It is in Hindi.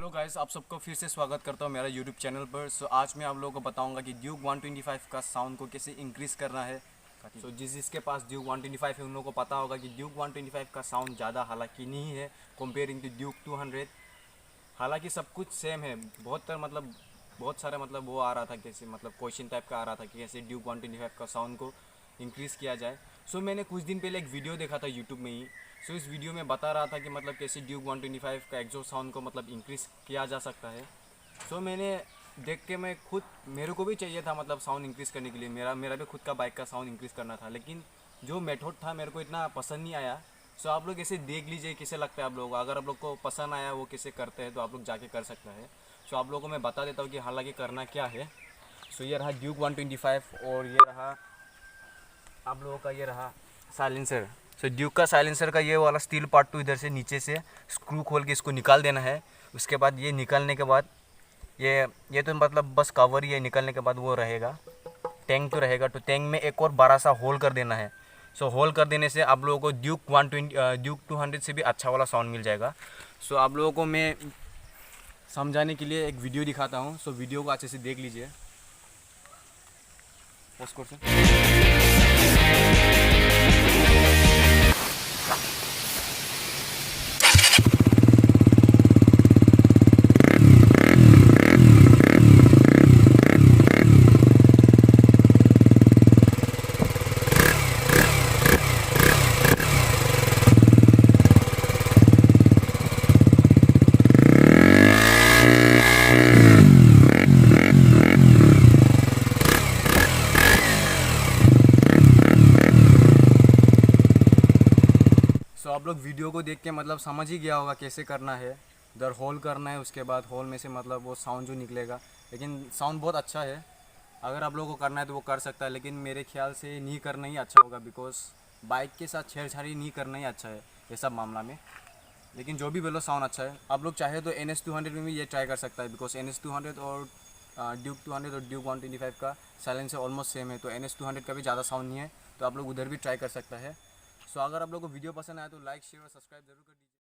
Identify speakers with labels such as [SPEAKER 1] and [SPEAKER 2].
[SPEAKER 1] हेलो गाइस, आप सबको फिर से स्वागत करता हूँ मेरा यूट्यूब चैनल पर। आज मैं आप लोगों को बताऊंगा कि ड्यूक 125 का साउंड को कैसे इंक्रीज़ करना है। जिसके पास ड्यूक 125 है उन लोगों को पता होगा कि ड्यूक 125 का साउंड ज़्यादा हालांकि नहीं है कंपेयरिंग टू ड्यूक 200। हालांकि सब कुछ सेम है। बहुत सारा वो आ रहा था कैसे क्वेश्चन टाइप का आ रहा था कि कैसे ड्यूक 125 का साउंड को इंक्रीज़ किया जाए। मैंने कुछ दिन पहले एक वीडियो देखा था यूट्यूब में ही। इस वीडियो में बता रहा था कि कैसे ड्यूक 125 का एग्जॉस्ट साउंड को इंक्रीज़ किया जा सकता है। मैंने देख के मैं खुद, मेरे को भी चाहिए था साउंड इंक्रीज़ करने के लिए। मेरा भी खुद का बाइक का साउंड इंक्रीज़ करना था, लेकिन जो मेथड था मेरे को इतना पसंद नहीं आया। आप लोग ऐसे देख लीजिए कैसे लगता है आप लोग। अगर आप लोग को पसंद आया वो कैसे करते हैं तो आप लोग जाके कर सकते हैं। आप लोगों को मैं बता देता हूँ कि हालांकि करना क्या है। ये रहा ड्यूक 125 और ये रहा आप लोगों का, ये रहा साइलेंसर। ड्यूक का साइलेंसर का ये वाला स्टील पार्ट तो इधर से नीचे से स्क्रू खोल के इसको निकाल देना है। उसके बाद ये निकालने के बाद ये तो बस कवर ही है। निकालने के बाद वो रहेगा, टैंक तो रहेगा। तो टैंक में एक और बड़ा सा होल कर देना है। होल कर देने से आप लोगों को ड्यूक 200 से भी अच्छा वाला साउंड मिल जाएगा। आप लोगों को मैं समझाने के लिए एक वीडियो दिखाता हूँ। वीडियो को अच्छे से देख लीजिए। पोस्ट कर आप लोग वीडियो को देख के समझ ही गया होगा कैसे करना है। इधर होल करना है, उसके बाद होल में से वो साउंड जो निकलेगा। लेकिन साउंड बहुत अच्छा है। अगर आप लोगों को करना है तो वो कर सकता है, लेकिन मेरे ख्याल से नहीं करना ही अच्छा होगा। बिकॉज बाइक के साथ छेड़छाड़ी नहीं करना ही अच्छा है ये सब मामला में। लेकिन जो भी बोलो साउंड अच्छा है। आप लोग चाहे तो NS200 में भी ये ट्राई कर सकता है। बिकॉज NS200 और ड्यूक 200 और ड्यूक 125 का साइलेंसर ऑलमोस्ट सेम है। तो NS200 का भी ज़्यादा साउंड नहीं है, तो आप लोग उधर भी ट्राई कर सकता है। अगर आप लोगों को वीडियो पसंद आया तो लाइक, शेयर और सब्सक्राइब जरूर कर दीजिए।